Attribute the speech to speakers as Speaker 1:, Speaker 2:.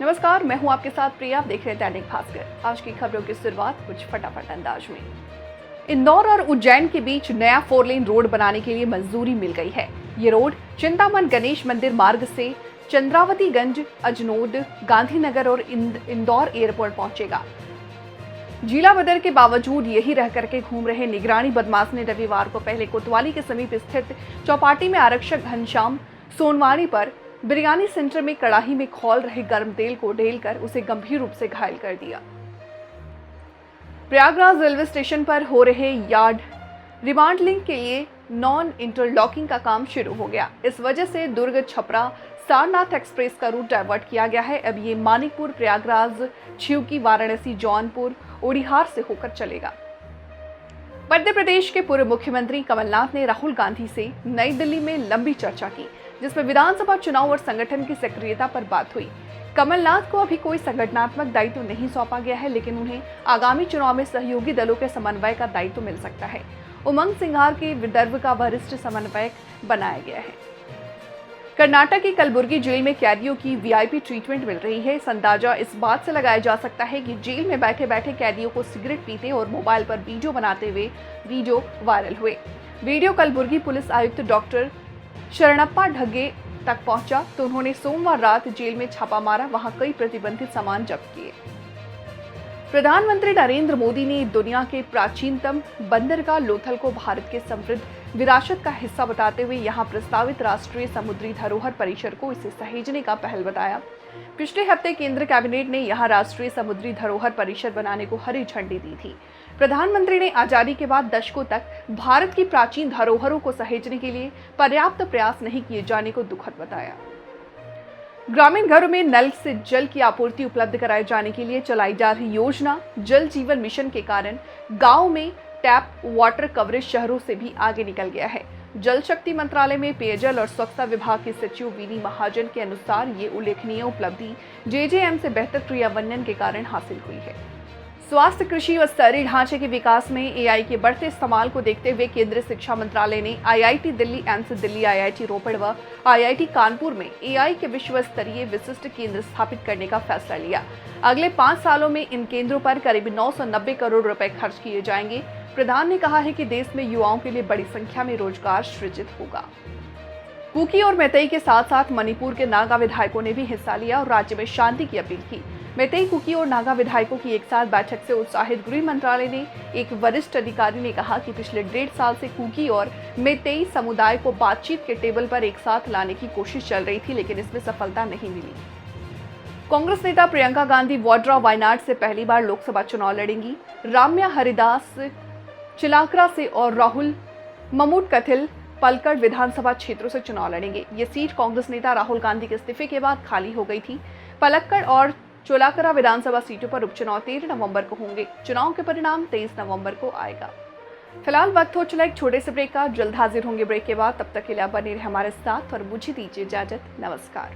Speaker 1: नमस्कार, मैं हूं आपके साथ प्रिया। आप देख रहे हैं दैनिक भास्कर। आज की खबरों की शुरुआत कुछ फटाफट अंदाज में। इंदौर और उज्जैन के बीच नया 4 लेन रोड बनाने के लिए मंजूरी मिल गई है। ये रोड चिंतामन गणेश मंदिर मार्ग से चंद्रावतीगंज, अजनोद, गांधीनगर और इंदौर एयरपोर्ट पहुंचेगा। जिला बदर के बावजूद यही रह करके घूम रहे निगरानी बदमाश ने रविवार को पहले कोतवाली के समीप स्थित चौपाटी में आरक्षक घनश्याम सोनवाणी पर बिरयानी सेंटर में कड़ाही में खौल रहे गर्म तेल को ढेलकर उसे गंभीर रूप से घायल कर दिया। प्रयागराज रेलवे स्टेशन पर हो रहे यार्ड रिमांडलिंग के लिए नॉन इंटरलॉकिंग का काम शुरू हो गया। इस वजह से दुर्ग छपरा सारनाथ एक्सप्रेस का रूट डाइवर्ट किया गया है। अब ये मानिकपुर, प्रयागराज, छिवकी, वाराणसी, जौनपुर, ओडिहार से होकर चलेगा। मध्य प्रदेश के पूर्व मुख्यमंत्री कमलनाथ ने राहुल गांधी से नई दिल्ली में लंबी चर्चा की, जिसमें विधानसभा चुनाव और संगठन की सक्रियता पर बात हुई। कमलनाथ को अभी कोई संगठनात्मक दायित्व नहीं सौंपा गया है, लेकिन उन्हें आगामी चुनाव में सहयोगी दलों के समन्वय का दायित्व मिल सकता है। उमंग सिंघार के विदर्भ का वरिष्ठ समन्वयक बनाया गया है। कर्नाटक की कलबुर्गी जेल में कैदियों की वीआईपी ट्रीटमेंट मिल रही है। इस अंदाजा इस बात से लगाया जा सकता है कि जेल में बैठे बैठे कैदियों को सिगरेट पीते और मोबाइल पर वीडियो बनाते हुए वीडियो वायरल हुए। वीडियो कलबुर्गी पुलिस आयुक्त डॉक्टर शरणप्पा ढगे तक पहुंचा तो उन्होंने सोमवार रात जेल में छापा मारा। वहां कई प्रतिबंधित सामान जब्त किए। प्रधानमंत्री नरेंद्र मोदी ने दुनिया के प्राचीनतम बंदरगाह लोथल को भारत के समृद्ध विरासत का हिस्सा बताते हुए यहां प्रस्तावित राष्ट्रीय समुद्री धरोहर परिसर को इसे सहेजने का पहल बताया। पिछले हफ्ते केंद्र कैबिनेट ने यहां राष्ट्रीय समुद्री धरोहर परिसर बनाने को हरी झंडी दी थी। प्रधानमंत्री ने आजादी के बाद दशकों तक भारत की प्राचीन धरोहरों को सहेजने के लिए पर्याप्त प्रयास नहीं किए जाने को दुखद बताया। ग्रामीण घरों में नल से जल की आपूर्ति उपलब्ध कराए जाने के लिए चलाई जा रही योजना जल जीवन मिशन के कारण गांव में टैप वाटर कवरेज शहरों से भी आगे निकल गया है। जल शक्ति मंत्रालय में पेयजल और स्वच्छता विभाग के सचिव वीनी महाजन के अनुसार ये उल्लेखनीय उपलब्धि जेजेएम से बेहतर क्रियान्वयन के कारण हासिल हुई है। स्वास्थ्य, कृषि और स्तरीय ढांचे के विकास में एआई के बढ़ते इस्तेमाल को देखते हुए केंद्रीय शिक्षा मंत्रालय ने IIT Delhi, AIIMS Delhi, IIT Ropar व आईआईटी कानपुर में एआई के विश्व स्तरीय विशिष्ट केंद्र स्थापित करने का फैसला लिया। अगले 5 सालों में इन केंद्रों पर करीब 990 करोड़ रुपए खर्च किए जाएंगे। प्रधान ने कहा है कि देश में युवाओं के लिए बड़ी संख्या में रोजगार सृजित होगा। कुकी और मैतेई के साथ साथ मणिपुर के नागा विधायकों ने भी हिस्सा लिया और राज्य में शांति की अपील की। मैतेई, कुकी और नागा विधायकों की एक साथ बैठक से उत्साहित गृह मंत्रालय ने एक वरिष्ठ अधिकारी ने कहा कि पिछले 1.5 साल से कुकी और मैतेई समुदाय को बातचीत के टेबल पर एक साथ लाने की कोशिश चल रही थी, लेकिन इसमें सफलता नहीं मिली। कांग्रेस नेता प्रियंका गांधी वाड्रा, वायनाड से पहली बार लोकसभा चुनाव लड़ेंगी। राम्या हरिदास चिलाकरा से और राहुल ममूटकथिल पलक्कड़ विधानसभा क्षेत्रों से चुनाव लड़ेंगे। ये सीट कांग्रेस नेता राहुल गांधी के इस्तीफे के बाद खाली हो गई थी। पलक्कड़ और चोलाकरा विधानसभा सीटों पर उपचुनाव 13 नवंबर को होंगे। चुनाव के परिणाम 23 नवंबर को आएगा। फिलहाल वक्त हो चला एक छोटे से ब्रेक का। जल्द हाजिर होंगे ब्रेक के बाद। तब तक के लिए बने रहे हमारे साथ और मुझे दीजिए इजाजत। नमस्कार।